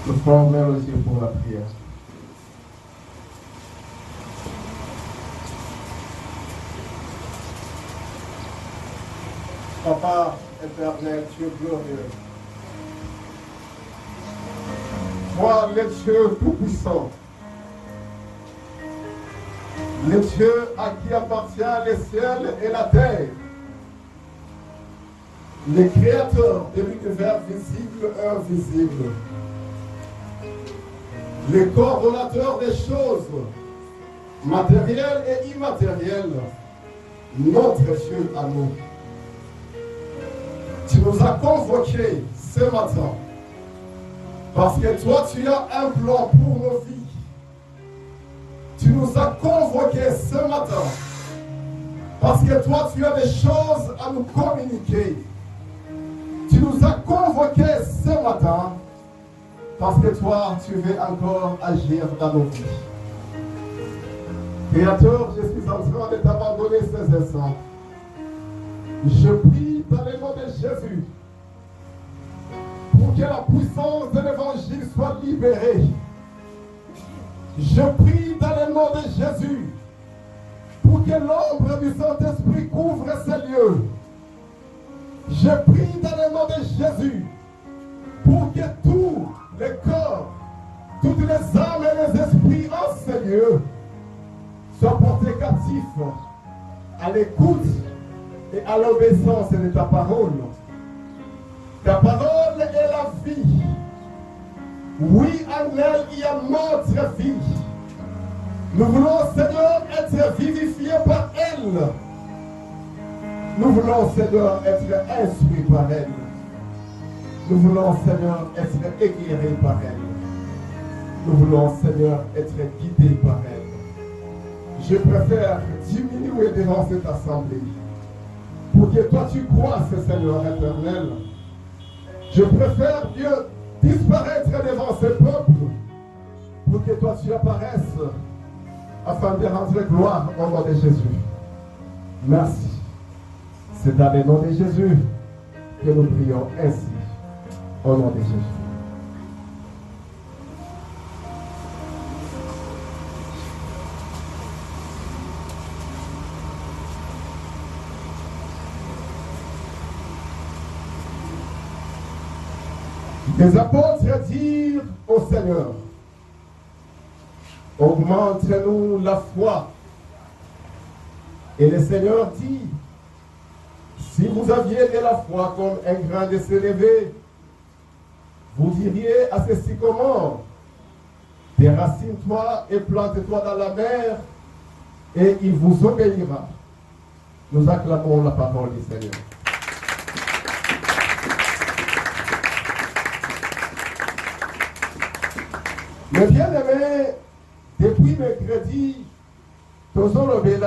Nous formons les yeux pour la prière. Papa éternel, Dieu glorieux, toi, le Dieu tout-puissant, le Dieu à qui appartient le ciel et la terre, le créateur de l'univers visible et invisible, le coordonnateur des choses matérielles et immatérielles, notre Dieu à nous. Tu nous as convoqués ce matin parce que toi tu as un plan pour nos vies. Tu nous as convoqués ce matin parce que toi tu as des choses à nous communiquer. Tu nous as convoqués ce matin parce que toi tu veux encore agir dans nos vies. Créateur, je suis en train de t'abandonner ces instants. Je prie dans le nom de Jésus pour que la puissance de l'évangile soit libérée. Je prie dans le nom de Jésus pour que l'ombre du Saint-Esprit couvre ces lieux. Je prie dans le nom de Jésus pour que tous les corps, toutes les âmes et les esprits en ces lieux soient portés captifs à l'écoute et à l'obéissance de ta parole. Ta parole est la vie. Oui, en elle, il y a notre vie. Nous voulons, Seigneur, être vivifiés par elle. Nous voulons, Seigneur, être instruits par elle. Nous voulons, Seigneur, être éclairés par elle. Nous voulons, Seigneur, être guidés par elle. Je préfère diminuer devant cette assemblée pour que toi tu croisses, Seigneur éternel. Je préfère, Dieu, disparaître devant ce peuple pour que toi tu apparaisses afin de rendre gloire au nom de Jésus. Merci. C'est dans le nom de Jésus que nous prions ainsi. Au nom de Jésus. Les apôtres dirent au Seigneur, augmente-nous la foi. Et le Seigneur dit, si vous aviez de la foi comme un grain de sénévé, vous diriez à ce sycomore, déracine-toi et plante-toi dans la mer, et il vous obéira. Nous acclamons la parole du Seigneur. Mes bien-aimés, depuis mercredi, nous avons le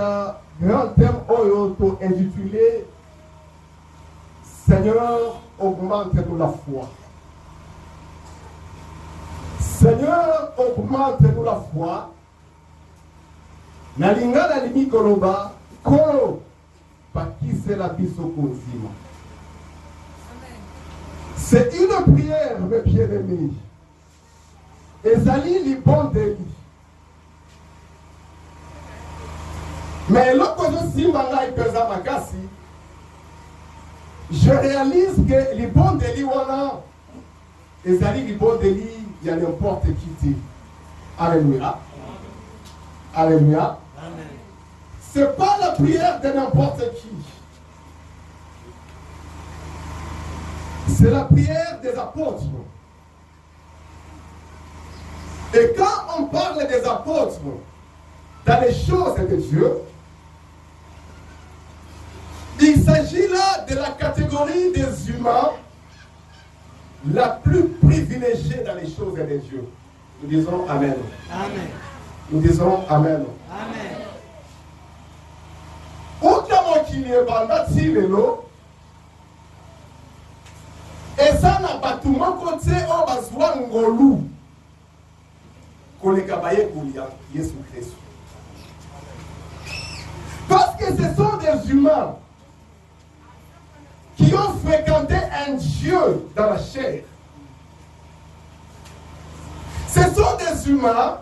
grand thème intitulé Seigneur, augmente-nous la foi. Seigneur, augmente-nous la foi. Nalinga la limi koloba, kolo, pakise la biso konzima. C'est une prière, mes bien-aimés. Ezali li bon deli. Mais lorsque je suis malade pesa makasi, je réalise que li bon deli wana ezali li bon deli ya n'importe qui dit. Alléluia. Alléluia. C'est pas la prière de n'importe qui. C'est la prière des apôtres. Et quand on parle des apôtres dans les choses de Dieu, il s'agit là de la catégorie des humains la plus privilégiée dans les choses de Dieu. Nous disons Amen. Amen. Nous disons Amen. Amen. Et ça n'a pas bato moko te oyo bazwa ngolu koleka bayekolia Yesu Christ. Parce que ce sont des humains qui ont fréquenté un Dieu dans la chair. Ce sont des humains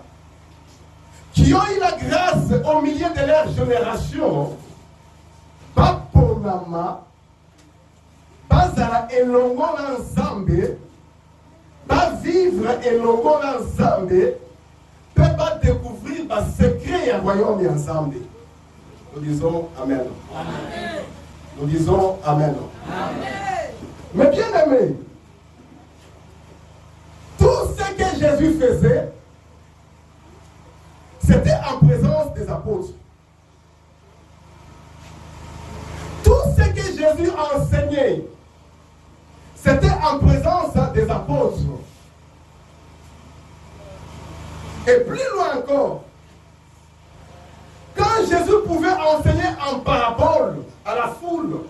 qui ont eu la grâce au milieu de leur génération, pas pour nama, pas à elongo ensemble, pas vivre elongo ensemble, peut pas découvrir le secret du royaume ensemble. Nous disons Amen. Amen. Nous disons Amen. Amen. Mais bien aimé, tout ce que Jésus faisait, c'était en présence des apôtres. Tout ce que Jésus a enseigné, c'était en présence des apôtres. Et plus loin encore, quand Jésus pouvait enseigner en parabole à la foule,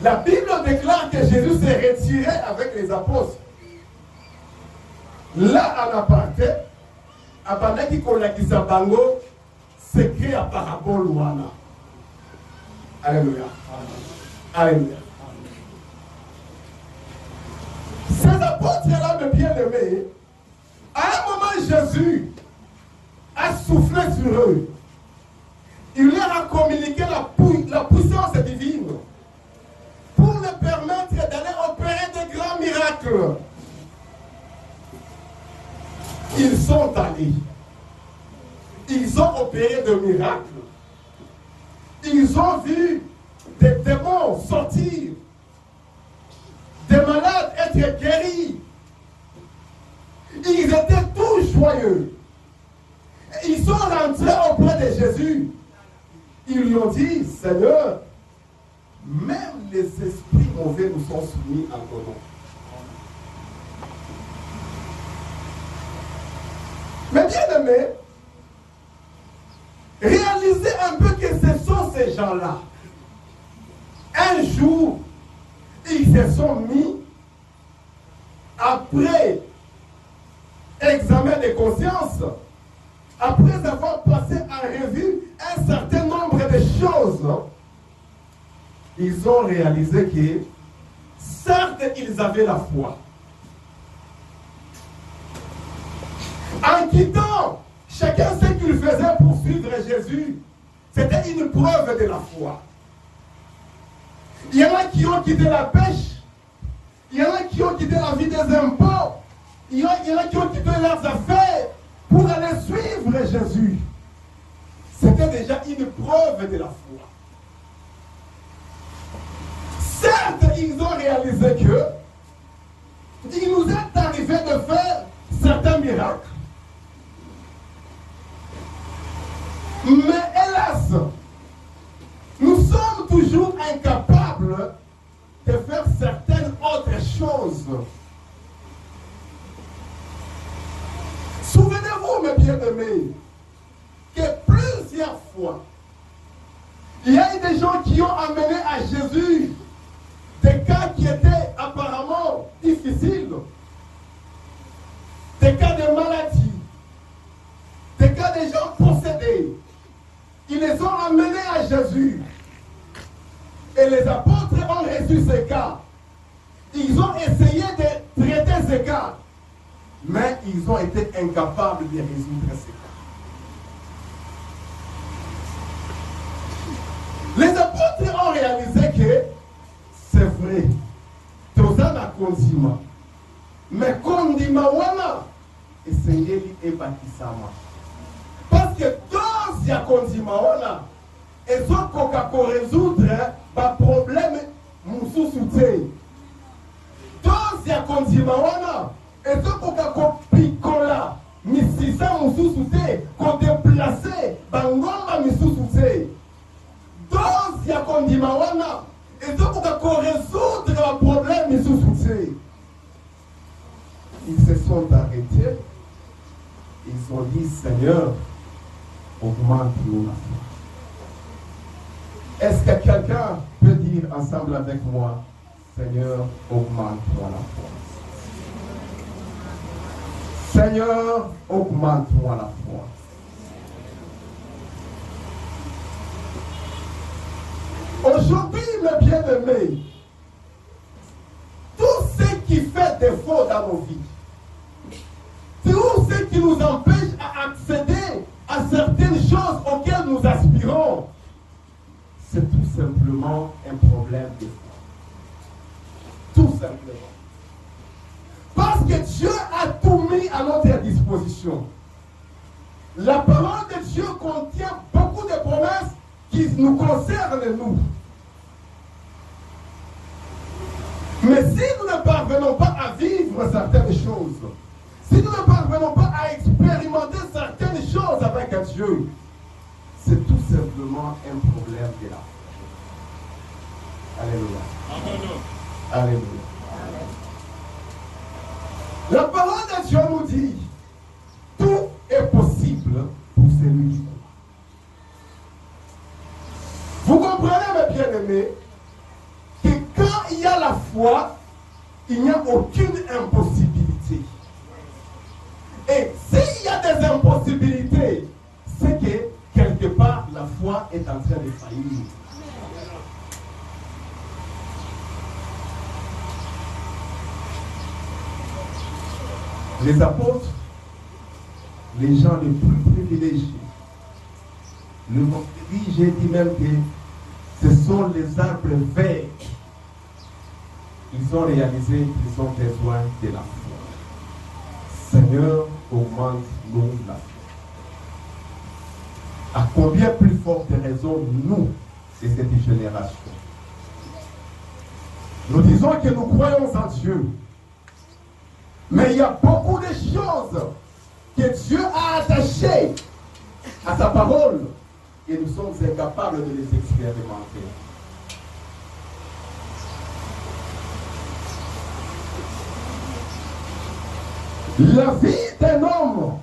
la Bible déclare que Jésus s'est retiré avec les apôtres. Là, en aparté, abandaki kolakisa bango secret à parabole wana. Alléluia. Alléluia. Ces apôtres-là, mes bien-aimés, à un moment, Jésus a soufflé sur eux. Il leur a communiqué la puissance divine pour leur permettre d'aller opérer de grands miracles. Ils sont allés. Ils ont opéré de miracles. Ils ont vu des démons sortir, des malades être guéris. Ils étaient tous joyeux. Ils sont rentrés auprès de Jésus. Ils lui ont dit, Seigneur, même les esprits mauvais nous sont soumis à ton nom. Mais bien aimé, réalisez un peu que ce sont ces gens-là. Un jour, ils se sont mis, après examen de conscience, après avoir passé en revue un certain nombre de choses, ils ont réalisé que, certes, ils avaient la foi. En quittant chacun ce qu'il faisait pour suivre Jésus, c'était une preuve de la foi. Il y en a qui ont quitté la pêche, il y en a qui ont quitté la vie des impôts, il y en a qui ont quitté leurs affaires pour aller suivre Jésus. C'était déjà une preuve de la foi. Certes, ils ont réalisé que il nous est arrivé de faire certains miracles. Mais hélas, nous sommes toujours incapables de faire certaines autres choses. Souvenez-vous, mes bien-aimés, que plusieurs fois, il y a eu des gens qui ont amené à Jésus des cas qui étaient apparemment difficiles, des cas de maladie, des cas de gens possédés. Ils les ont amenés à Jésus. Et les apôtres ont reçu ces cas. Ils ont essayé de traiter ces cas. Mais ils ont été incapables de résoudre ces cas. Les apôtres ont réalisé que c'est vrai. Tozana kondima. Mais kondima wana esengeli ebakisama. Parce que dans ya kondima wana ezokoka ko résoudre ba problème mususu te. Dans ya kondima wana ezokoka ko pikola misisa mususu te, ko déplacer bangomba misusu te. Dans ya kondima wana ezokoka ko résoudre ba problème misusu te. Ils se sont arrêtés. Ils ont dit, Seigneur, augmente-nous la foi. Est-ce que quelqu'un peut dire ensemble avec moi, Seigneur, augmente-moi la foi. Seigneur, augmente-moi la foi. Aujourd'hui, mes bien-aimés, tout ce qui fait défaut dans nos vies, tout ce qui nous empêche à accéder à certaines choses auxquelles nous aspirons, c'est tout simplement un problème de foi. Tout simplement. Parce que Dieu a tout mis à notre disposition. La parole de Dieu contient beaucoup de promesses qui nous concernent, nous. Mais si nous ne parvenons pas à vivre certaines choses, si nous ne parvenons pas à expérimenter certaines choses avec Dieu, c'est tout simplement un problème de la foi. Alléluia. Alléluia. La parole de Dieu nous dit, tout est possible pour celui qui croit. Vous comprenez, mes bien-aimés, que quand il y a la foi, il n'y a aucune impossibilité. Et s'il y a des impossibilités, c'est que quelque part la foi est en train de faillir. Les apôtres, les gens les plus privilégiés, le vendredi, j'ai dit même que ce sont les arbres verts. Ils ont réalisé qu'ils ont besoin de la foi. Seigneur, augmente-nous la foi. À combien plus forte raison nous, c'est cette génération. Nous disons que nous croyons en Dieu. Mais il y a beaucoup de choses que Dieu a attachées à sa parole et nous sommes incapables de les expérimenter. La vie d'un homme,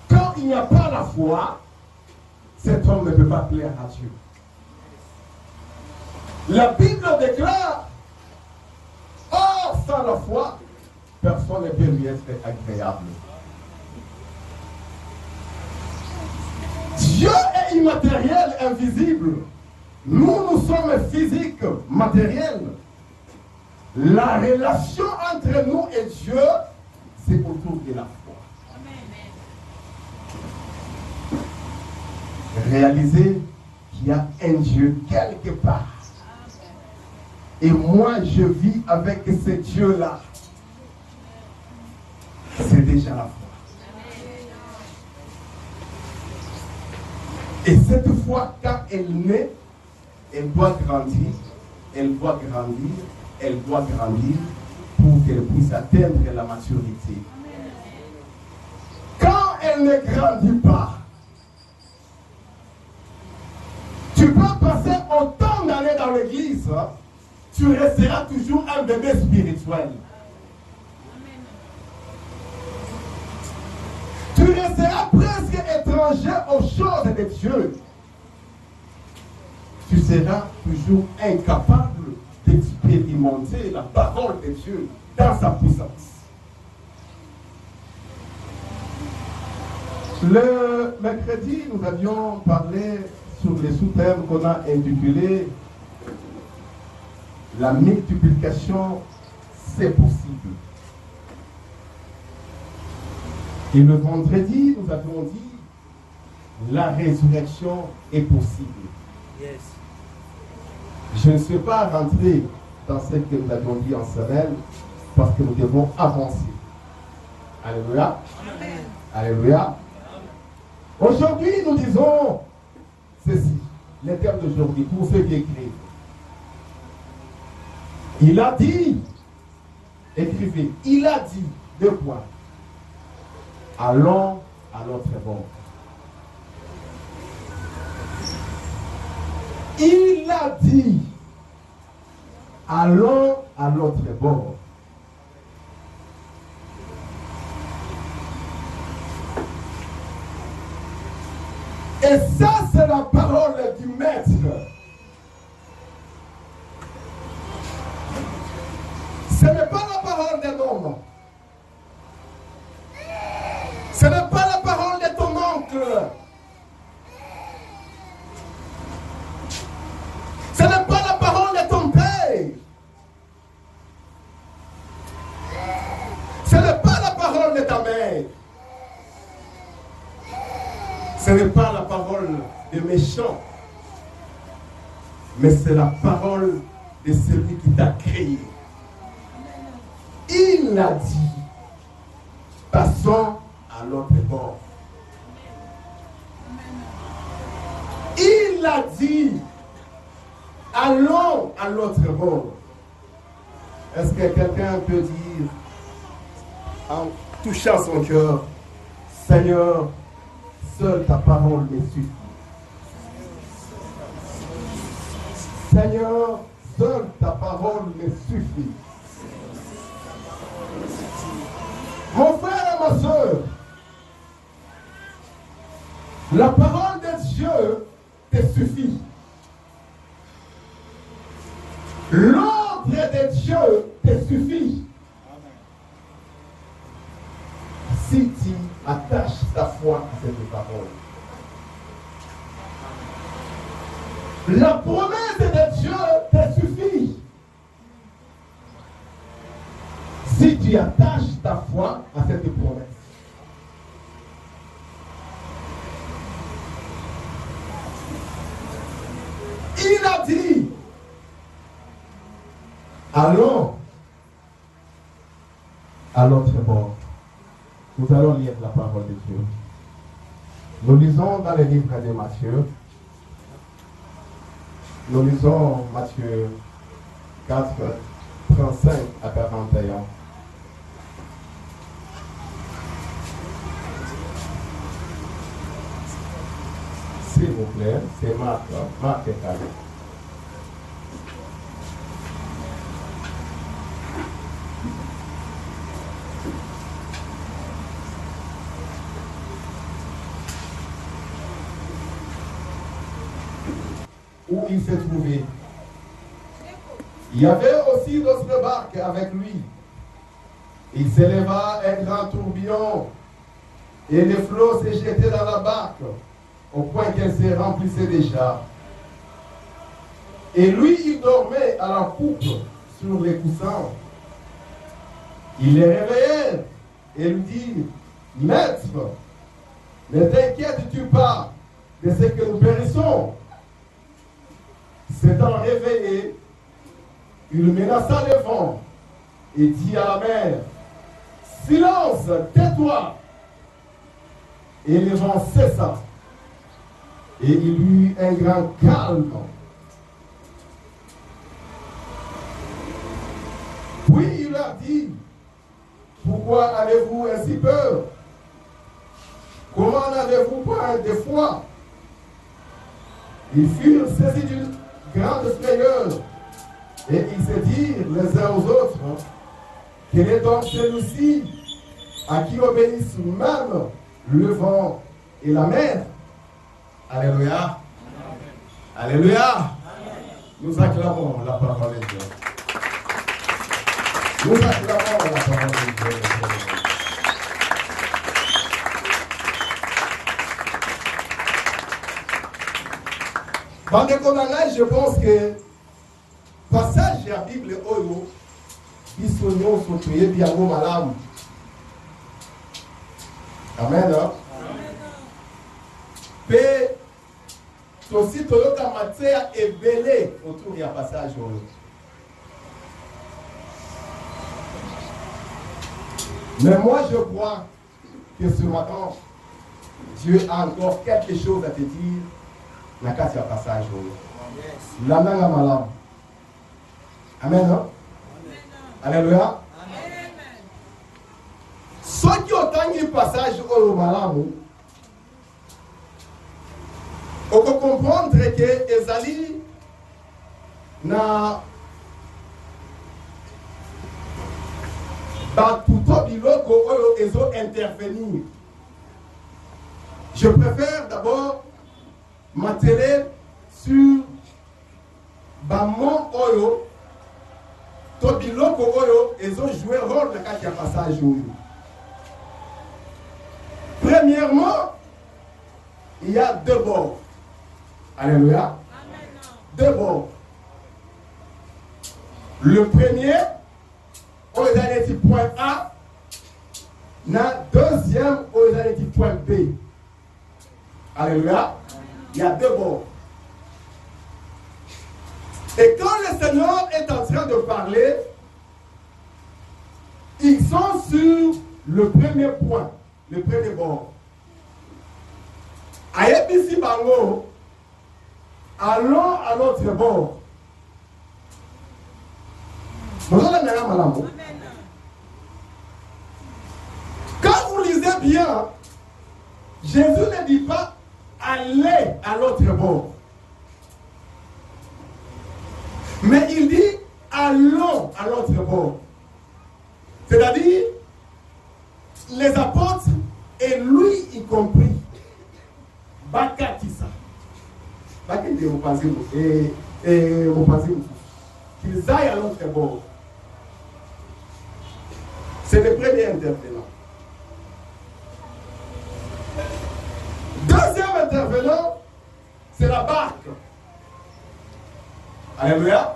quand il n'y a pas la foi, cet homme ne peut pas plaire à Dieu. La Bible déclare, or sans la foi, personne ne peut lui être agréable. Dieu est immatériel, invisible. Nous sommes physiques, matériels. La relation entre nous et Dieu, c'est autour de la foi. Réaliser qu'il y a un Dieu quelque part. Et moi, je vis avec ce Dieu-là. C'est déjà la foi. Et cette foi, quand elle naît, elle doit grandir, elle doit grandir, elle doit grandir pour qu'elle puisse atteindre la maturité. Quand elle ne grandit pas, tu peux passer autant d'années dans l'église, tu resteras toujours un bébé spirituel. Tu resteras presque étranger aux choses de Dieu. Tu seras toujours incapable d'expérimenter la parole de Dieu dans sa puissance. Le mercredi, nous avions parlé sur les sous-thèmes qu'on a intitulés « La multiplication, c'est possible ». Et le vendredi, nous avons dit, la résurrection est possible. Yes. Je ne suis pas rentré dans ce que nous avons dit en semaine, parce que nous devons avancer. Alléluia. Amen. Alléluia. Aujourd'hui, nous disons ceci, les termes d'aujourd'hui, pour ceux qui écrivent. Il a dit, écrivez, il a dit, 2 points. Allons à l'autre bord. Il a dit, allons à l'autre bord. Et ça, c'est la parole du maître. parole d'un homme. Ce n'est pas la parole de ton oncle. Ce n'est pas la parole de ton père. Ce n'est pas la parole de ta mère. Ce n'est pas la parole des méchants. Mais c'est la parole de celui qui t'a créé. Il a dit, passons à l'autre bord. Il a dit, allons à l'autre bord. Est-ce que quelqu'un peut dire, en touchant son cœur, Seigneur, seule ta parole me suffit. Seigneur, seule ta parole me suffit. Mon frère et ma soeur, la parole de Dieu te suffit. L'ordre de Dieu te suffit. Si tu attaches ta foi à cette parole. La promesse de Dieu te suffit. Si tu attaches ta foi à cette promesse. Il a dit, allons à l'autre bord. Nous allons lire la parole de Dieu. Nous lisons dans le livre de Matthieu. Nous lisons Matthieu 4, 35 à 41. S'il vous plaît, c'est Marc, Marc et Calais. Où il s'est trouvé. Il y avait aussi d'autres barques avec lui. Il s'éleva un grand tourbillon et les flots se jetaient dans la barque au point qu'elle se remplissait déjà. Et lui, il dormait à la poupe sur les coussins. Il les réveillait et lui dit, Maître, ne t'inquiètes-tu pas de ce que nous périssons? S'étant réveillé, il menaça le vent et dit à la mer, silence, tais-toi. Et le vent cessa. Et il eut un grand calme. Puis il leur dit, pourquoi avez-vous ainsi peur? Comment n'avez-vous pas de foi? Ils furent saisis d'une grande frayeur et ils se dirent les uns aux autres, quel est donc celui-ci à qui obéissent même le vent et la mer? Alléluia. Alléluia. Nous acclamons la parole de Dieu. Nous acclamons la parole de Dieu. Je pense que passage de la Bible oyo biso nyonso toyebi yango malamu. Amen. Pe tosi toyoka mateya ebele autour ya passage oyo. Mais moi je crois que ce matin Dieu a encore quelque chose à te dire. Na kati ya passage oyo. Landanga malamu. Amen. Alléluia. Soki otangi passage oyo malamu, oko comprendre que ezali na batuto biloko oyo ezo intervenir. Je préfère d'abord m'atteler sur Bamon Oyo Tobiloko Oyo, ils ont joué rôle de quatre passages. Premièrement, il y a deux bords. Alléluia. Deux bords. Le premier, on est dit point A. Le deuxième, on est dit point B. Alléluia. Il y a deux bords. Et quand le Seigneur est en train de parler, ils sont sur le premier point, le premier bord. Ayebisi Bango, allons à l'autre bord. Quand vous lisez bien, Jésus ne dit pas allez à l'autre bord. Mais il dit allons à l'autre bord. C'est-à-dire, les apôtres, et lui y compris, Bakatissa, qu'ils aillent à l'autre bord. C'est le premier intervenant. Deuxième intervenant, c'est la barque. Alléluia.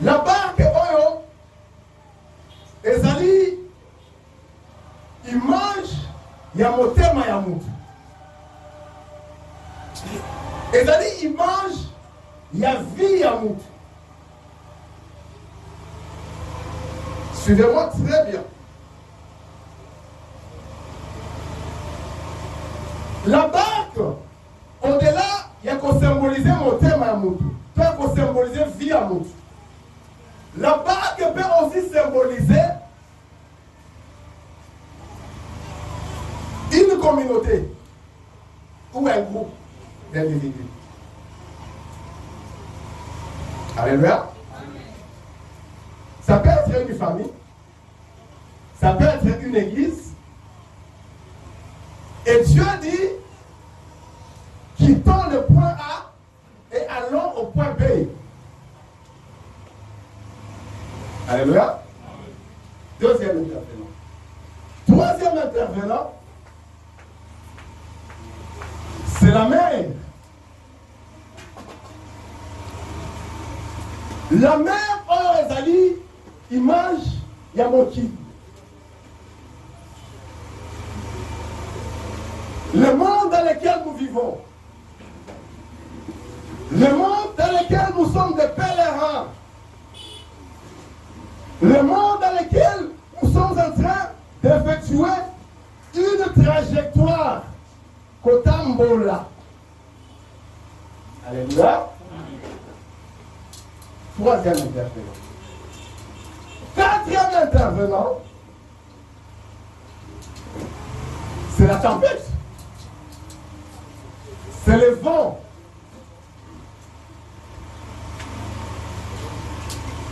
La barque, Oyo, Ezali, il mange, il y a motema yamutu. Ezali, il mange, il y a vie yamutu. Suivez-moi très bien. La barque, au-delà, il y a qu'à symboliser motema yamutu. Il y a qu'à symboliser vie yamutu. La barque peut aussi symboliser une communauté ou un groupe d'individus. Alléluia. Ça peut être une famille, ça peut être une église. Et Dieu dit, quittons le point A et allons au point B. Alléluia. Deuxième intervenant. Troisième intervenant, c'est la mer. La mer, oh Ezali, il mange Yamoki. Le monde dans lequel nous vivons, le monde dans lequel nous sommes des pèlerins, le monde dans lequel nous sommes en train d'effectuer une trajectoire Kotambola. Alléluia. Troisième intervenant. Quatrième intervenant, c'est la tempête. C'est le vent.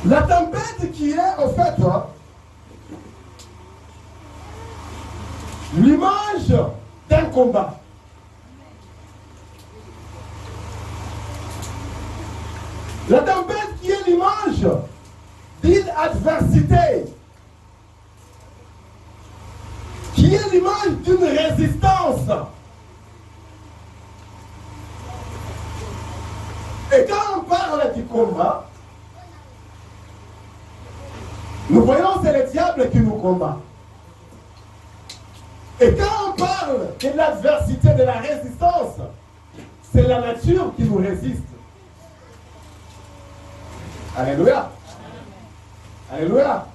La tempête qui est, au fait, l'image d'un combat. La tempête qui est l'image d'une adversité, qui est l'image d'une résistance. Et quand on parle du combat, nous voyons c'est le diable qui nous combat. Et quand on parle de l'adversité, de la résistance, c'est la nature qui nous résiste. Alléluia. Alléluia.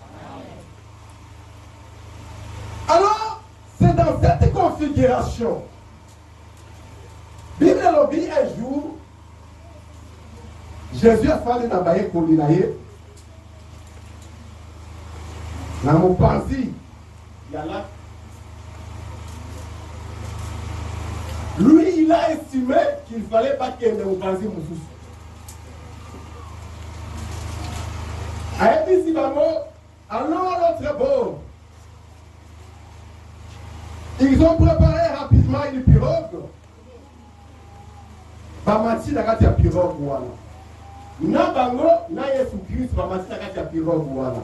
Alors, c'est dans cette configuration. Bible lobby un jour, Jésus a fallu n'abaye kolinaye. Dans mon pensée, il y a là. Lui, il a estimé qu'il ne fallait pas qu'il y ait de pensée Moussous. Allons à l'autre bord. Ils ont préparé rapidement une pirogue. Bamati n'a pas de pirogue. na bango na Yesu Christ bamati na kati ya pirogue wana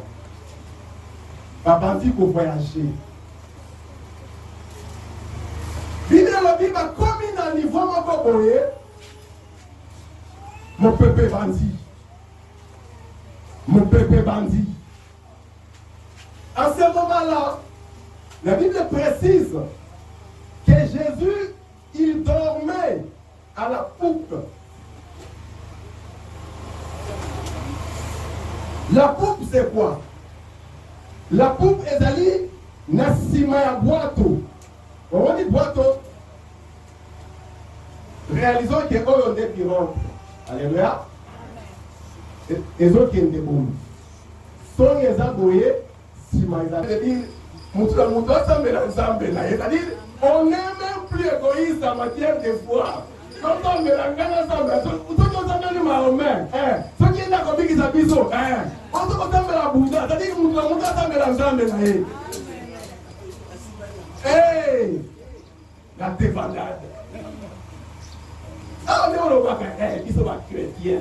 babandi kovoyager. Bible elobi bakomi na niveau moko boye mopepe bandi. Mopepe bandi. À ce moment-là, la Bible précise que Jésus, il dormait à la poupe. La poupe, c'est quoi? La poupe est allée na sima ya boato. On dit boato. Réalisons que on est pirogue. Alléluia. Et autres qui ont des bombes. Sont les aboyés, sima ya. C'est-à-dire, on n'est même plus égoïste en matière de foi. Quand on me la gagne ensemble, tout le monde s'appelle Mahomet. Ceux qui ont compris qu'ils habitent, on se contente de la Bouddha. C'est-à-dire que nous avons ensemble l'ensemble. Hey, la débandade. Ah, mais on le voit qu'ils sont pas chrétiens.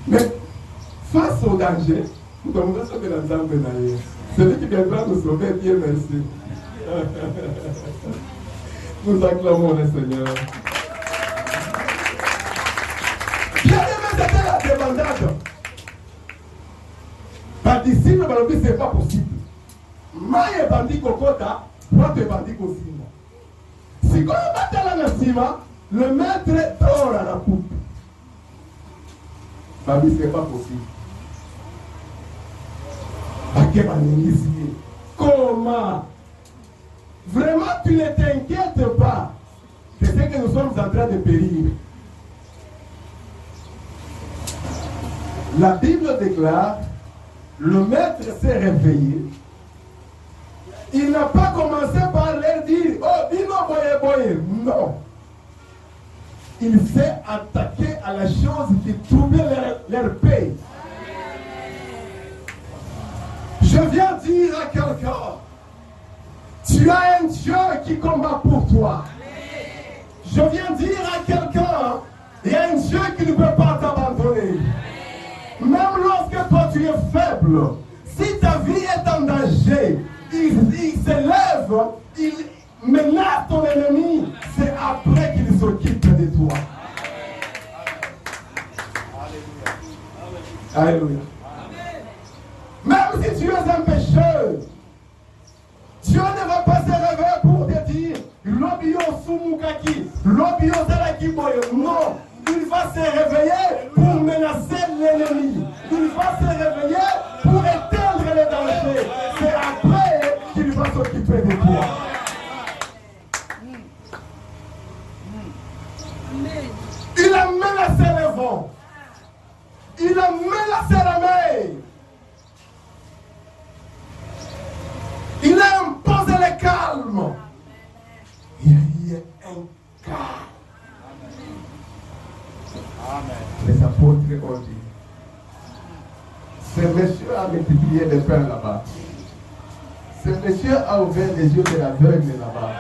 Mais face au danger, nous avons ensemble l'ensemble. Celui qui viendra nous sauver, Dieu merci. Nous acclamons le Seigneur. Bien-aimé, c'était la débandade. Par disciple, ce n'est pas possible. Maïe bandit kokota, toi tu bandit kosima. Si quand on bat à la nasima, le maître dort à la poupe. Babi, ce n'est pas possible. Comment? Vraiment, tu ne t'inquiètes pas de ce que nous sommes en train de périr. La Bible déclare, le maître s'est réveillé. Il n'a pas commencé par leur dire, oh, Bino boye boye. Non. Il s'est attaqué à la chose qui troublait leur paix. Je viens dire à quelqu'un, tu as un Dieu qui combat pour toi. Je viens dire à quelqu'un, il y a un Dieu qui ne peut pas t'abandonner. Même lorsque toi tu es faible, si ta vie est en danger, il s'élève, il menace ton ennemi, c'est après qu'il s'occupe de toi. Alléluia. Même si tu es un pécheur, Dieu ne va pas se réveiller pour te dire Lobio Sumukaki, Lobio Zalaki Boyo. Non, il va se réveiller pour menacer l'ennemi. Il va se réveiller pour éteindre les dangers. C'est après qu'il va s'occuper de toi. Il a menacé le vent. Il a menacé la mer. Il a imposé le calme. Il y a eu un calme. Les apôtres ont dit, ce monsieur a multiplié les pains là-bas. Ce monsieur a ouvert les yeux de l'aveugle là-bas.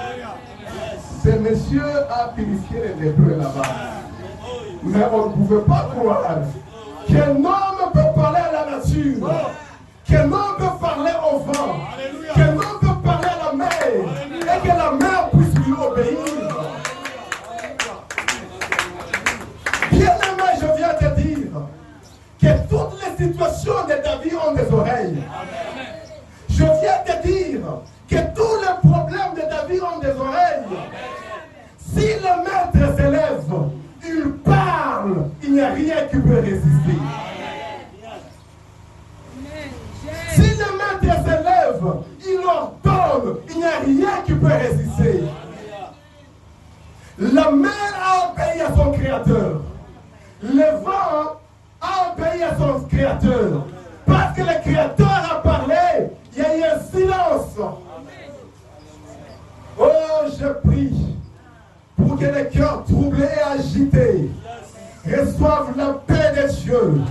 Ce monsieur a purifié les lépreux là-bas. Mais on ne pouvait pas croire qu'un homme peut parler à la nature. Qu'un homme peut parler au vent, qu'un homme peut parler à la mer, et que la mer puisse lui obéir. Bien-aimé, je viens te dire que toutes les situations de ta vie ont des oreilles. Je viens te dire que tous les problèmes de ta vie ont des oreilles. Si le maître s'élève, il parle, il n'y a rien qui peut résister. Si le maître s'élève, il ordonne, il n'y a rien qui peut résister. La mer a obéi à son créateur. Le vent a obéi à son créateur. Parce que le créateur a parlé, il y a eu un silence. Oh, je prie pour que les cœurs troublés et agités reçoivent la paix de Dieu.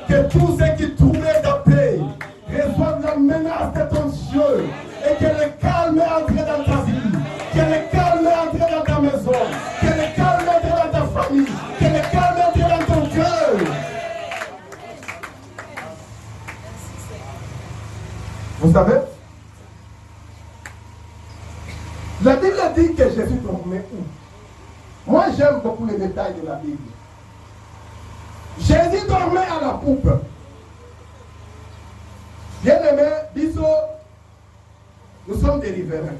Que tous ceux qui troublent ta paix reçoivent la menace de ton Dieu. Et que le calme entre dans ta vie. Que le calme entre dans ta maison. Que le calme entre dans ta famille. Que le calme entre dans ton cœur. Vous savez, la Bible dit que Jésus dormait où? Moi, j'aime beaucoup les détails de la Bible. Jésus dormait à la poupe. Bien-aimé, Bisso, nous sommes des riverains.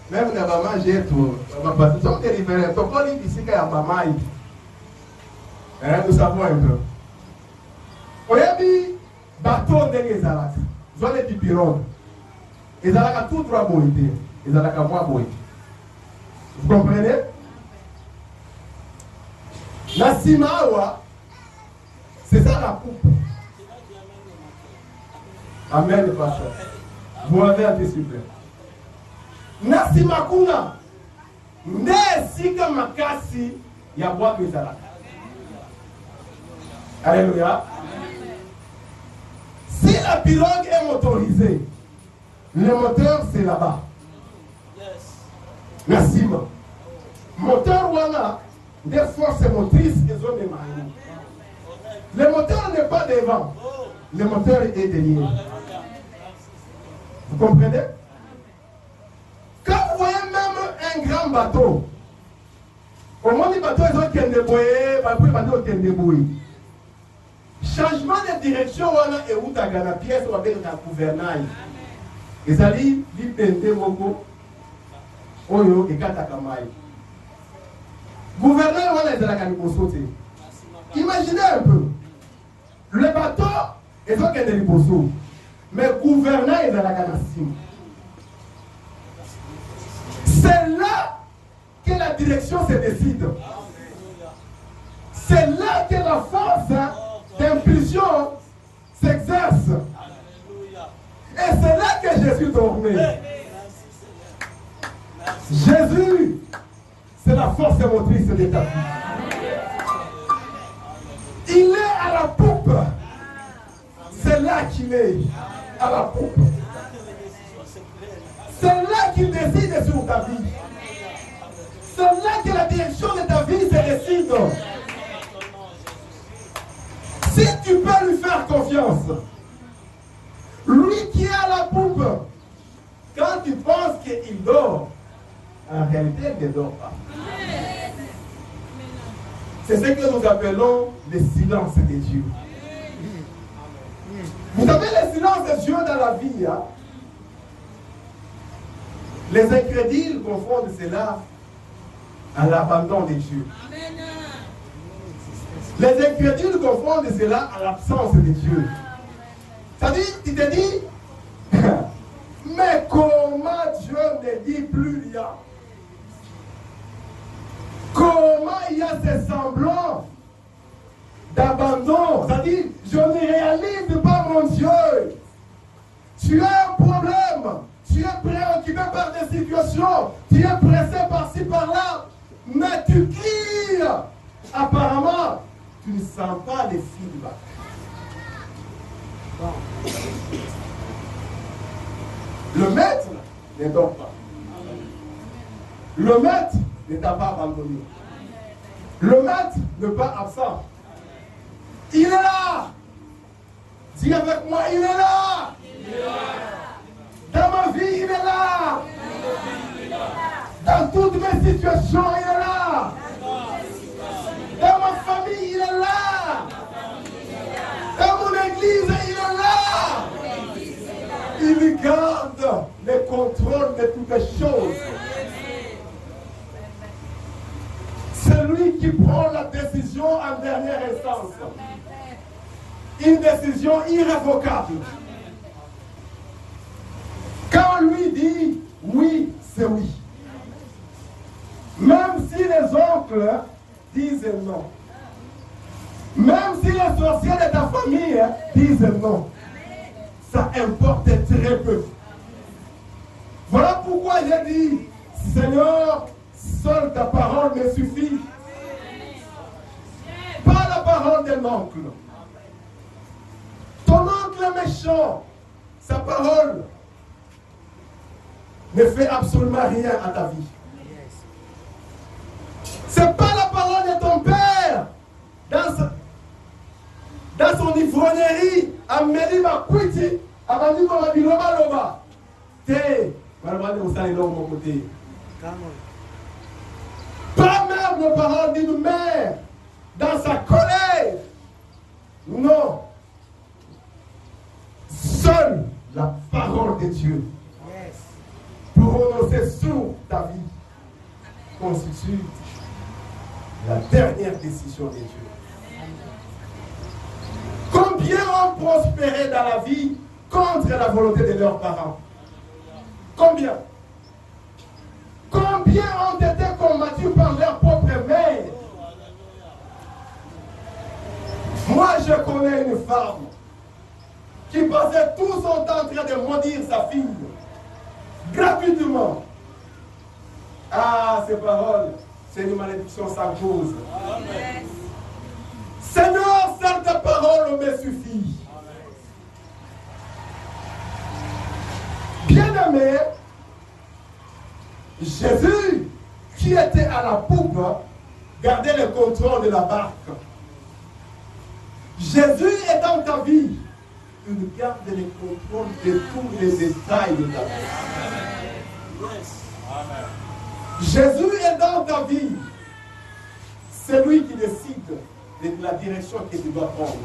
Même on va manger tout. Nous sommes des riverains. Donc, on dit ici qu'il y a maman. Nous savons un peu. On a dit bateau de l'Ezalak. Ils ont dit pirogue. Ezalak a tout droit boïté. Ezalak a moins boïté. Vous comprenez? La Simawa, c'est ça la poupe. Amen, le pasteur. Vous m'avez un peu s'il vous plaît. Nasimakuna, Nesika Makasi, Yabwa Ezalak. Alléluia. Si la pirogue est motorisée, le moteur c'est là-bas. La cime. Moteur Wana, des forces motrices et zones de marine. Le moteur n'est pas devant, le moteur est derrière. Vous comprenez? Quand vous voyez même un grand bateau, au moins les bateaux ils ont qu'un débouillé, puis les bateaux qu'un débouillé. Changement de direction, on a où ta gana pièce ou avec la gouvernail. Et ça dit, l'IPNT Moko, Oyo et Katakamai. Gouvernail, on a la caniposoté. Imaginez un peu. Le bateau, ils ont qu'un débouillé. Mais gouvernail, ils ont la canassim. C'est là que la direction se décide. C'est là que la force d'impulsion s'exerce. Et c'est là que Jésus dormait. Jésus, c'est la force motrice de ta vie. Il est à la poupe. C'est là qu'il est, à la poupe. C'est là qu'il décide sur ta vie. C'est là que la direction de ta vie se décide. Si tu peux lui faire confiance, lui qui est à la poupe, quand tu penses qu'il dort, en réalité, il ne dort pas. C'est ce que nous appelons le silence de Dieu. Vous savez, le silence de Dieu dans la vie, hein? Les incrédules confondent cela à l'abandon de Dieu. Les incrédules confondent cela à l'absence de Dieu. C'est-à-dire, tu te dis, mais comment Dieu ne dit plus rien? Comment il y a ces semblants d'abandon? C'est-à-dire, je ne réalise pas mon Dieu. Tu as un problème. Tu es préoccupé par des situations. Tu es pressé par-ci, par-là. Mais tu cries. Apparemment, tu ne sens pas les feedbacks. Le maître ne dort pas. Le maître ne t'a pas abandonné. Le maître n'est pas absent. Il est là. Dis avec moi, il est là. Il est là. Dans ma vie, il est là. Dans toutes mes situations, il est là. Dans ma famille, il est là. Dans mon église, il est là. Il garde le contrôle de toutes les choses. C'est lui qui prend la décision en dernière instance. Une décision irrévocable. Quand lui dit oui, c'est oui. Même si les oncles disent non. Même si les sorciers de ta famille disent non. Ça importe très peu. Voilà pourquoi j'ai dit, Seigneur, seule ta parole me suffit. Pas la parole d'un oncle. Ton oncle est méchant. Sa parole ne fait absolument rien à ta vie. C'est pas la parole de ton père dans son ivrognerie à Meliba Kwiti Abandi ko biloba loba. Te, malgré vous allez là mon côté. Pas même nos parents d'une mère dans sa colère. Non. Seule la parole de Dieu prononcée sur ta vie constitue la dernière décision de Dieu. Combien ont prospéré dans la vie contre la volonté de leurs parents? Combien? Combien ont été combattus par leur propre mère? Moi, je connais une femme qui passait tout son temps en train de maudire sa fille gratuitement. Ah, ces paroles, c'est une malédiction sans cause. Amen. Seigneur, seule ta parole me suffit. Bien-aimé, Jésus, qui était à la poupe, gardait le contrôle de la barque. Jésus est dans ta vie. Il garde le contrôle de tous les détails de ta vie. Amen. Jésus est dans ta vie. C'est lui qui décide de la direction que tu dois prendre.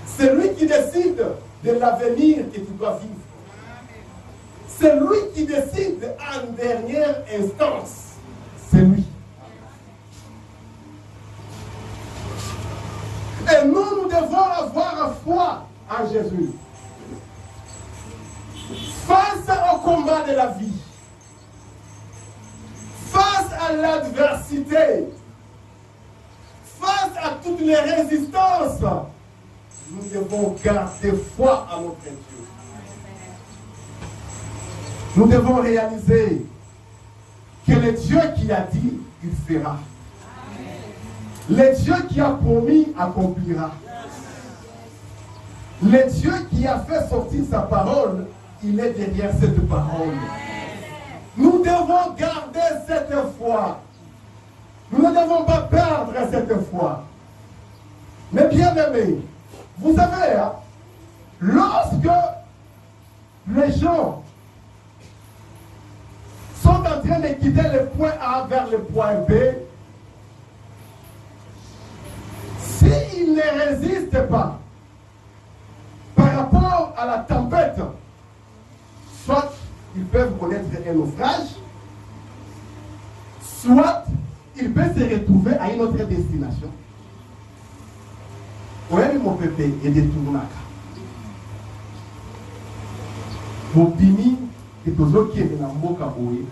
C'est lui qui décide de l'avenir que tu dois vivre. C'est lui qui décide en dernière instance. C'est lui. Et nous devons avoir foi en Jésus. Face au combat de la vie, face à l'adversité, face à toutes les résistances, nous devons garder foi à notre Dieu. Nous devons réaliser que le Dieu qui a dit, il fera. Le Dieu qui a promis, accomplira. Le Dieu qui a fait sortir sa parole, il est derrière cette parole. Nous devons garder cette foi. Nous ne devons pas perdre cette foi. Mais bien aimés, vous savez, hein, lorsque les gens sont en train de quitter le point A vers le point B, s'ils ne résistent pas par rapport à la tempête, soit ils peuvent connaître un naufrage, soit ils peuvent se retrouver à une autre destination. Oui, mon pépé est détourné. Mon bini est toujours qui est dans mon caboye.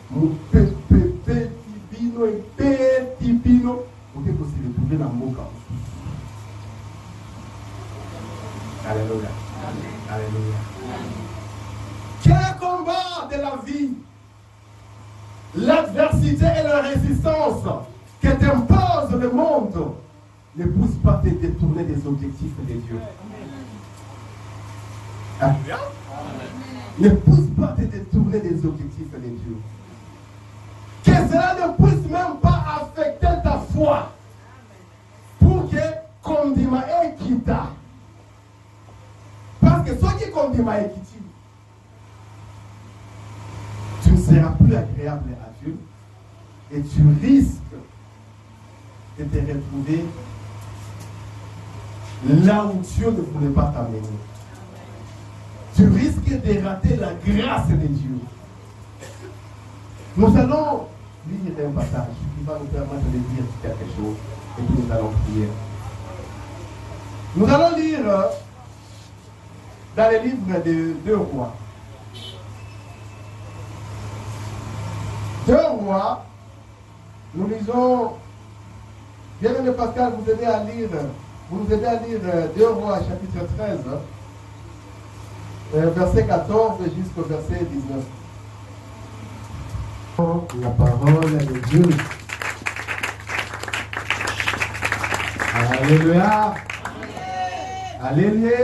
Mon pépé, tibino et petit pino, vous pouvez se retrouver dans mon caboye. Alléluia. Alléluia. Quel combat de la vie, l'adversité et la résistance que t'impose le monde ne pousse pas à te détourner des objectifs de Dieu. Alléluia. Ne pousse pas à te détourner des objectifs de Dieu. Que cela ne puisse même pas affecter ta foi. Pour que condima et quitta. Parce que ceux qui condima et quitti, tu ne seras plus agréable à Dieu et tu risques de te retrouver là où Dieu ne voulait pas t'amener. Tu risques de rater la grâce de Dieu. Nous allons lire un passage qui va nous permettre de dire quelque chose et puis nous allons prier. Nous allons lire dans le livre de 2 Rois. 2 Rois, nous lisons, bien aimé Pascal, vous aidez à lire, vous nous aidez à lire 2 Rois chapitre 13, verset 14 jusqu'au verset 19. La parole de Dieu. Alléluia. Alléluia.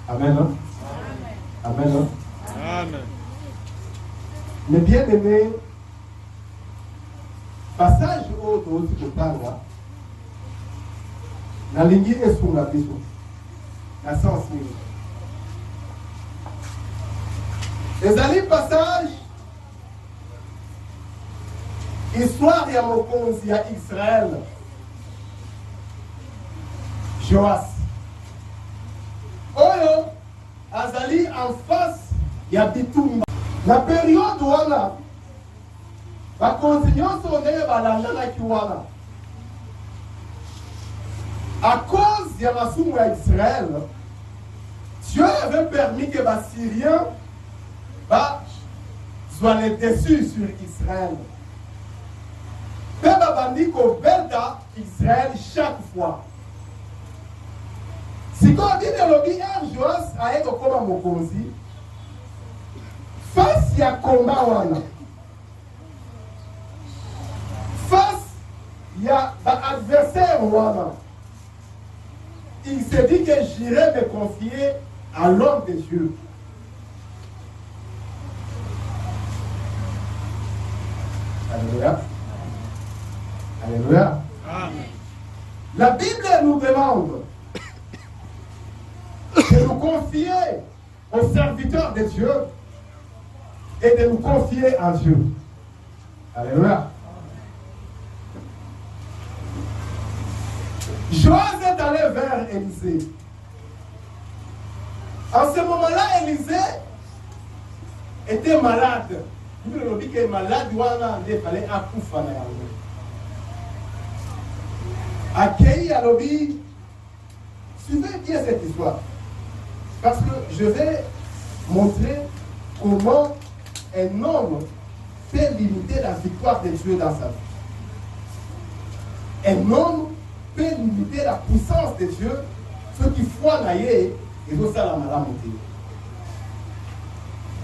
Amen. Amen. Amen. Mais bien aimé, passage au Tanga, nalingi esunga biso na sens nini ezali passage histoire ya mokonzi ya Israël Joas oyo azali en face ya bitumba na période wana bakonzi nyonso ndenge balandanaki wana à cause de la soumission d'Israël, Dieu avait permis que les Syriens soient les déçus sur Israël. Mais les bandits ont Israël chaque fois. Si on dit que l'objet Joas a été comme Mokonzi, face à combat, face à l'adversaire, il s'est dit que j'irai me confier à l'homme de Dieu. Alléluia. Alléluia. La Bible nous demande de nous confier aux serviteurs de Dieu et de nous confier en Dieu. Alléluia. Joas est allé vers Élisée. En ce moment-là, Élisée était malade. Il dit qu'il est malade, il fallait accoucher. Accueilli à l'objet. Suivez bien cette histoire. Parce que je vais montrer comment un homme peut limiter la victoire de Dieu dans sa vie. Un homme peut limiter la puissance de Dieu, ceux qui foi naïe et tout ça la malamité.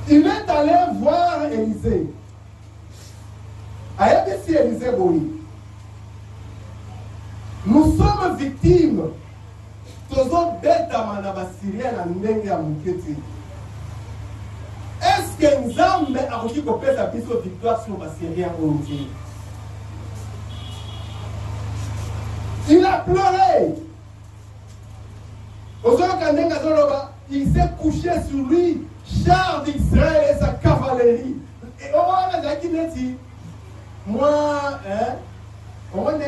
Il est allé voir Élisée. Aïe, Élisée Boui. Nous sommes victimes. Tozo beta manaba Syrien na ndenge ya muketi. Est-ce que Nzambe a reçu qu'on pèse la victoire sur les Syriens aujourd'hui? Il a pleuré. Il s'est couché sur lui, char d'Israël et sa cavalerie. Et on a dit, moi, on a dit,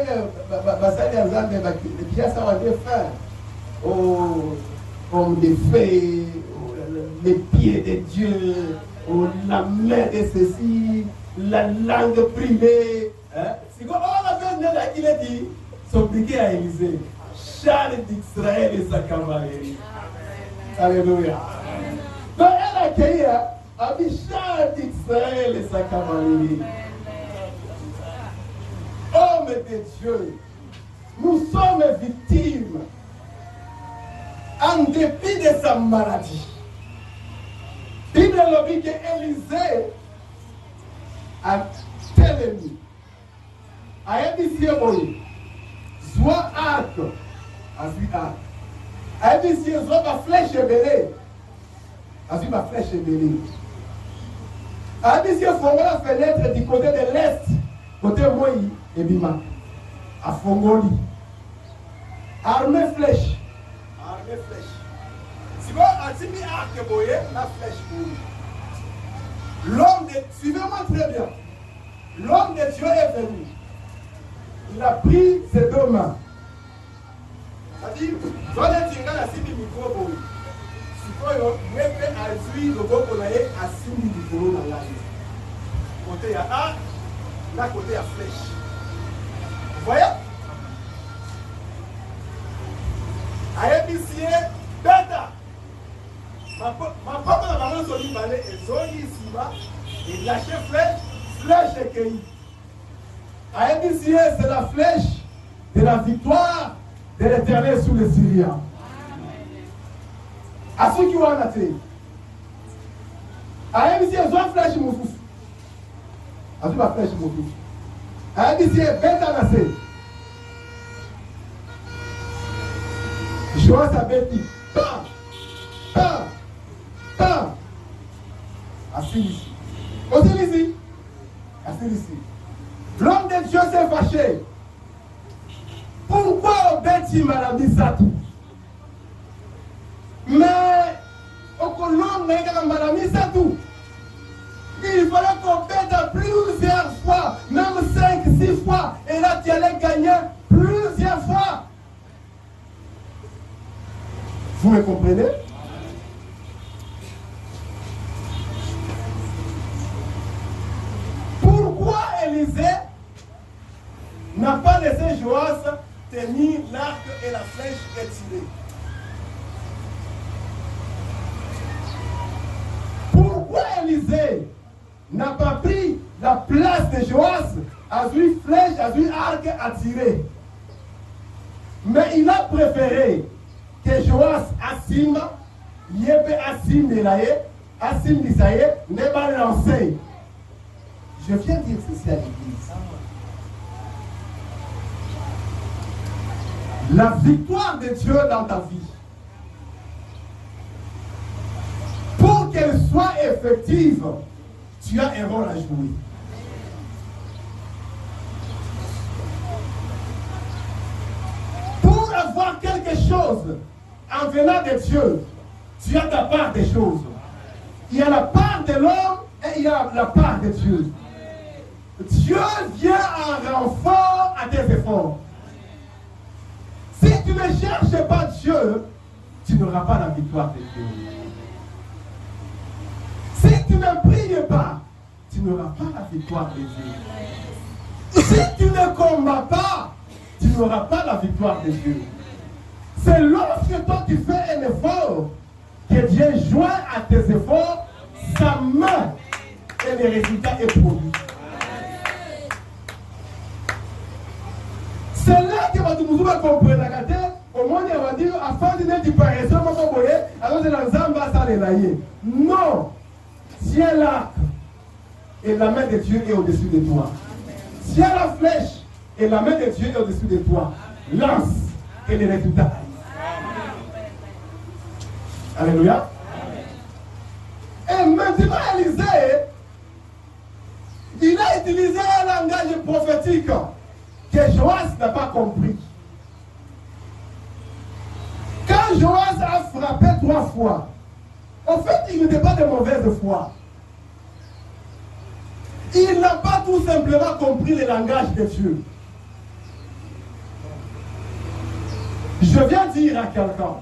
comme des fées, les pieds de Dieu, la main de ceci, la langue privée. C'est quoi on a dit, s'obliger à Élisée, char d'Israël et sa cavalerie. Alléluia. Donc elle a accueilli a dit char d'Israël et sa cavalerie. Homme de Dieu, nous sommes victimes en dépit de sa maladie. Bible le dit que Élisée a tel ennemi. A dit si soit arc, ensuite arc. A dit si soit ma flèche belée, ensuite ma flèche belée. A dit si on la fenêtre du côté de l'est, côté Moïse et Bima, à Fongoli. Armée flèche. Armée flèche. Si vous avez mis arc boyé, la flèche boyée. L'homme de... Suivez-moi très bien. L'homme de Dieu est venu. Il a pris ses deux mains. C'est-à-dire, vous allez dire à Simi Micro, si vous avez à lui, le bon qu'on a à Simi Micro dans la vie. Côté il y a arc, là côté il y a flèche. Vous voyez? Ayebisie, bêta. Ma propre maman se dit, et Zoni ici, et lâcher flèche, flèche et cueilli. Ayebisie, c'est la flèche de la victoire de l'Éternel sur les Syriens. À ceux qui ont en été. Ayebisie, ils ont flèche moussus. À ceux qui ont flèche moussus. Ayebisie, bêta nassé. Joas a bêti. Bam! Bam! Bam! Assis ici. Aussi ici. Assis ici. L'homme de Dieu s'est fâché. Pourquoi on bête Timala Misatu. Mais au colon, il fallait qu'on pète plusieurs fois, même 5, 6 fois, et là tu allais gagner plusieurs fois. Vous me comprenez? Pourquoi Élisée n'a pas laissé Joas tenir l'arc et la flèche et tirer? Pourquoi Élisée n'a pas pris la place de Joas à lui flèche, à lui arc à tirer? Mais il a préféré que Joas Assim, Yebe Assim Nelaye, Assim Nisaye, ne pas lancer. Je viens dire ceci à l'église. La victoire de Dieu dans ta vie, pour qu'elle soit effective, tu as un rôle à jouer. Pour avoir quelque chose en venant de Dieu, tu as ta part des choses. Il y a la part de l'homme et il y a la part de Dieu. Dieu vient en renfort à tes efforts. Si tu ne cherches pas Dieu, tu n'auras pas la victoire de Dieu. Si tu ne pries pas, tu n'auras pas la victoire de Dieu. Si tu ne combats pas, tu n'auras pas la victoire de Dieu. C'est lorsque toi tu fais un effort que Dieu joint à tes efforts sa main et le résultat est produit. C'est là que vous comprenez la gâte. Au moins, il va dire, afin de ne pas rester, alors c'est l'ensemble à s'enlever. Non, tiens l'arc et la main de Dieu est au-dessus de toi. Tiens la flèche et la main de Dieu est au-dessus de toi. Lance et les résultats. Alléluia. Et maintenant, Élisée, il a utilisé un langage prophétique que Joas n'a pas compris. Quand Joas a frappé 3 fois, en fait, il n'était pas de mauvaise foi. Il n'a pas tout simplement compris le langage de Dieu. Je viens dire à quelqu'un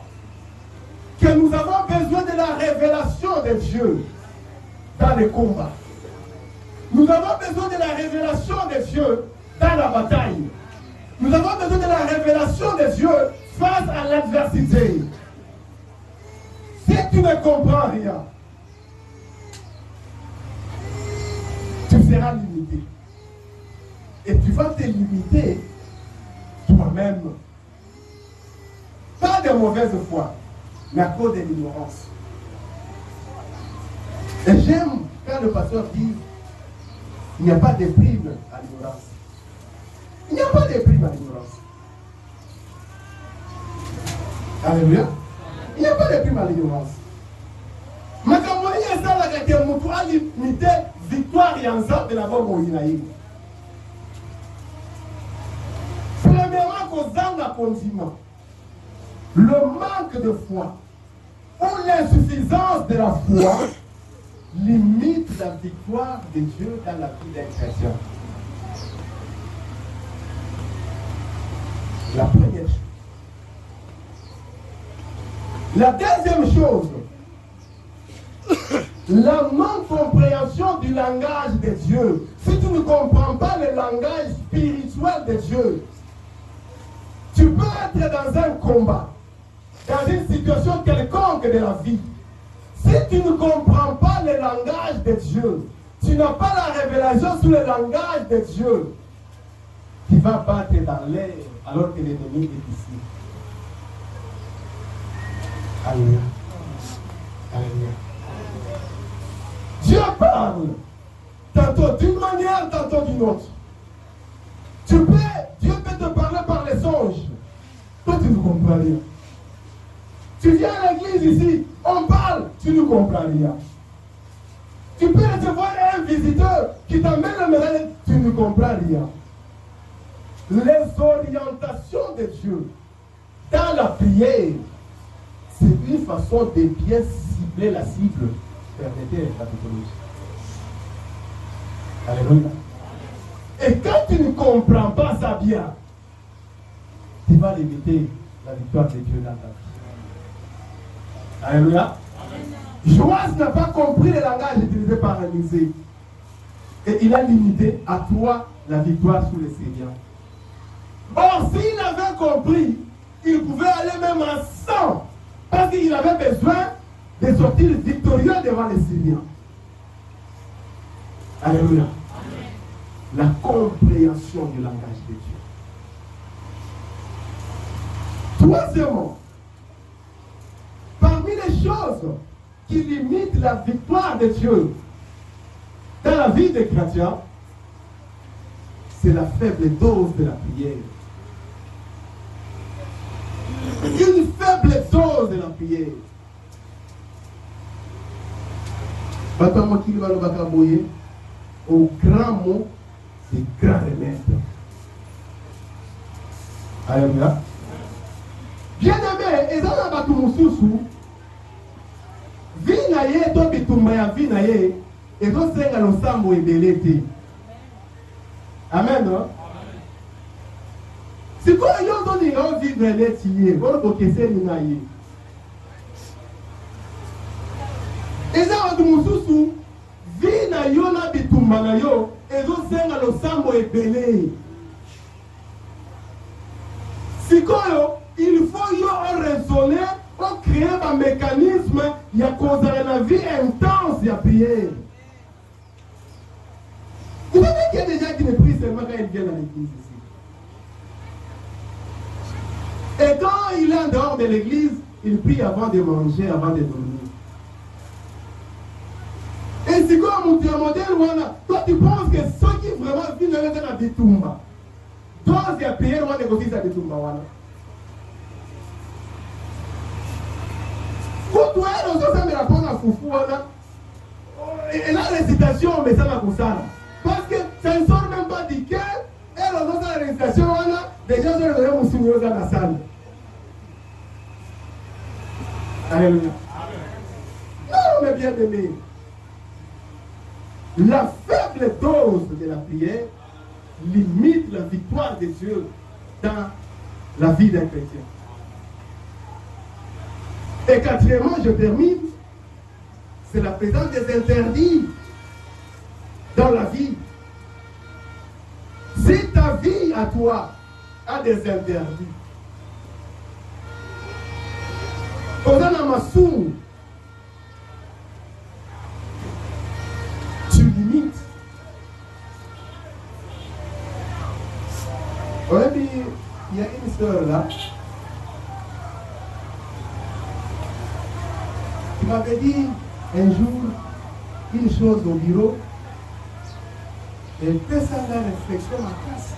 que nous avons besoin de la révélation de Dieu dans les combats. Nous avons besoin de la révélation de Dieu dans la bataille. Nous avons besoin de la révélation de Dieu face à l'adversité. Si tu ne comprends rien, tu seras limité. Et tu vas te limiter toi-même. Pas de mauvaise foi, mais à cause de l'ignorance. Et j'aime quand le pasteur dit il n'y a pas de prime à l'ignorance. Il n'y a pas de prime à l'ignorance. Alléluia. Il n'y a pas de prime à l'ignorance. Mais quand on est ça, il y a une limité victoire et ensemble de la bombe inaïe. Premièrement, qu'aux âmes à condiment, le manque de foi ou l'insuffisance de la foi limite la victoire de Dieu dans la vie d'un chrétien. La première chose. La deuxième chose, la non-compréhension du langage de Dieu. Si tu ne comprends pas le langage spirituel de Dieu, tu peux être dans un combat, dans une situation quelconque de la vie. Si tu ne comprends pas le langage de Dieu, tu n'as pas la révélation sur le langage de Dieu, tu vas battre dans l'air alors que l'ennemi est ici. Alléluia. Alléluia. Dieu parle, tantôt d'une manière, tantôt d'une autre. Dieu peut te parler par les songes. Toi, tu ne comprends rien. Tu viens à l'église ici, on parle, tu ne comprends rien. Tu peux recevoir un visiteur qui t'amène le message, tu ne comprends rien. Les orientations de Dieu dans la prière, c'est une façon de bien cibler la cible. Permettez la technologie. Alléluia. Et quand tu ne comprends pas ça bien, tu vas limiter la victoire de Dieu dans ta vie. Alléluia. Joas n'a pas compris le langage utilisé par Élisée. Et il a limité à toi la victoire sous les Syriens. Or, s'il avait compris, il pouvait aller même en sang. Parce qu'il avait besoin de sortir victorieux devant les Syriens. Alléluia. La compréhension du langage de Dieu. Troisièmement, parmi les choses qui limitent la victoire de Dieu dans la vie des chrétiens, c'est la faible dose de la prière. Une faible dose de la prière. Au grand mot, des grands remèdes. Alléluia. Bien-aimé, et dans la batumususu, vie na ye to bitumba ya vie na ye, et to senga losambo ebelete. Amen, non? Si quoi il y a donné un vivre l'étier, on peut questionner n'aille. Et ça va nous sous vie na yo na bitumba na yo, et to senga losambo ebelete. Si quoi il faut yo raisonner pour créer un mécanisme qui a causé la vie intense de prière. Vous savez qu'il y a des gens qui ne prient seulement quand ils viennent à l'église ici. Et quand il est en dehors de l'église, il prie avant de manger, avant de dormir. Et si comme tu as modèle, toi tu penses que ceux qui vraiment vivent dans la bitumba, toi tu as payé le négocier sa bitumba. Quand tu es dans ce me répond à Foufou, et la récitation, mais ça m'a poussé. Parce que ça ne sort même pas du cœur, et dans la récitation, déjà je vais vous souvenir dans la salle. Alléluia. Non, mais bien aimé. La faible dose de la prière limite la victoire de Dieu dans la vie d'un chrétien. Et quatrièmement, je termine, c'est la présence des interdits dans la vie. Si ta vie à toi a des interdits, tu limites. Il y a une sœur là qui m'avait dit un jour une chose au bureau et fait ça la réflexion à casse.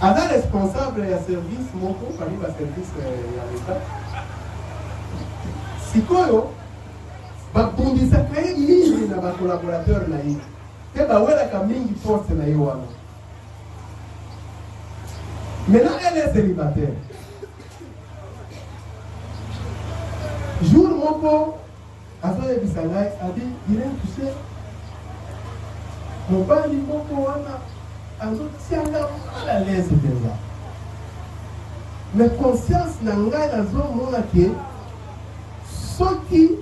Ada responsable ya service moko pali ba service ya l'État. Sikoyo babundisa kai mingi na ba collaborateur na ye. Te ba wela ka mingi poste na ye wana. Maintenant elle est célibataire. Jour moko azoye bisangai a dit il est tu sais mon bali moko wana azotianga mal à l'aise déjà. Mais conscience na ngai nazomona ke soki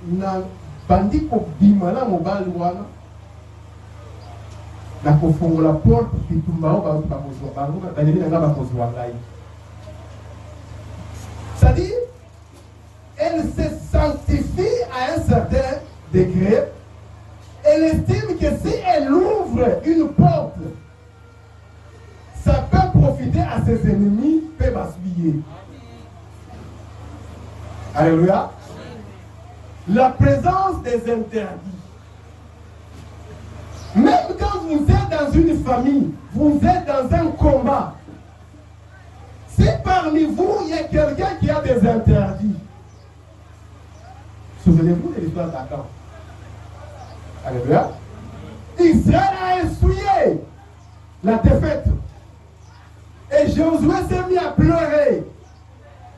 na bandi kobima na mobali wana na kofongola porte bitumba oyo bakozwa bango balingi na nga bakozwa ngai. C'est-à-dire elle se sanctifie à un certain degré. Elle estime que si elle ouvre une porte, ça peut profiter à ses ennemis, peut basculer. Alléluia. La présence des interdits. Même quand vous êtes dans une famille, vous êtes dans un combat. Si parmi vous, il y a quelqu'un qui a des interdits, souvenez-vous de l'histoire d'Akan. Alléluia. Israël a essuyé la défaite. Et Josué s'est mis à pleurer.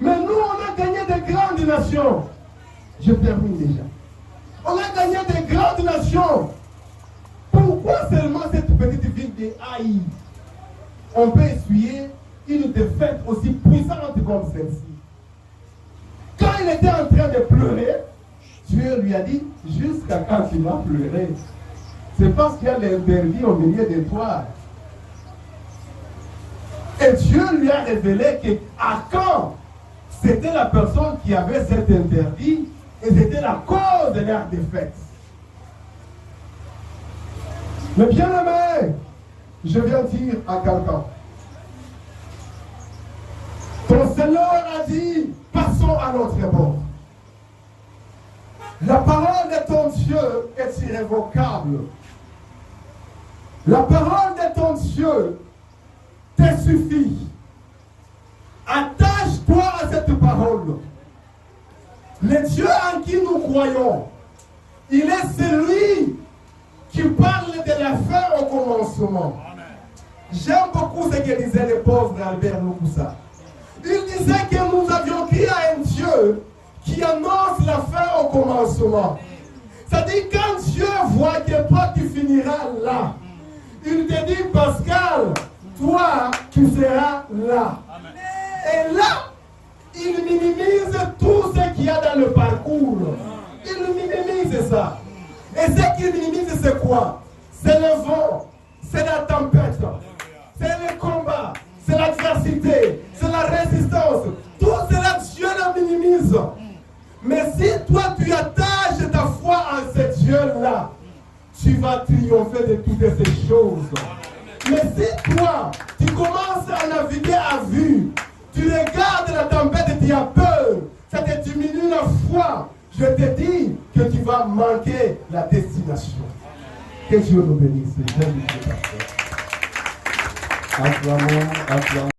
Mais nous, on a gagné de grandes nations. Je termine déjà. On a gagné de grandes nations. Pourquoi seulement cette petite ville de Haï? On peut essuyer une défaite aussi puissante comme celle-ci. Quand il était en train de pleurer, Dieu lui a dit, jusqu'à quand tu vas pleurer? C'est parce qu'il y a l'interdit au milieu de toi. Et Dieu lui a révélé que Akan, c'était la personne qui avait cet interdit et c'était la cause de leur défaite. Mais bien aimé, je viens dire à quelqu'un, ton Seigneur a dit, passons à notre bord. La parole de ton Dieu est irrévocable. La parole de ton Dieu te suffit. Attache-toi à cette parole. Le Dieu en qui nous croyons, il est celui qui parle de la fin au commencement. J'aime beaucoup ce que disait le pauvre Albert Loukoussa. Il disait que nous avions crié à un Dieu qui annonce la fin au commencement. C'est-à-dire quand Dieu voit que toi tu finiras là, il te dit Pascal, toi tu seras là. Et là, il minimise tout ce qu'il y a dans le parcours. Il minimise ça. Et ce qu'il minimise, c'est quoi? C'est le vent, c'est la tempête, c'est le combat, c'est l'adversité, c'est la résistance. Tout cela, Dieu le minimise. Mais si toi, tu attaches ta foi en ce Dieu-là, tu vas triompher de toutes ces choses. Mais si toi, tu commences à naviguer à vue, tu regardes la tempête et tu as peur, ça te diminue la foi. Je te dis que tu vas manquer la destination. Que Dieu nous bénisse. Acclamons, acclamons.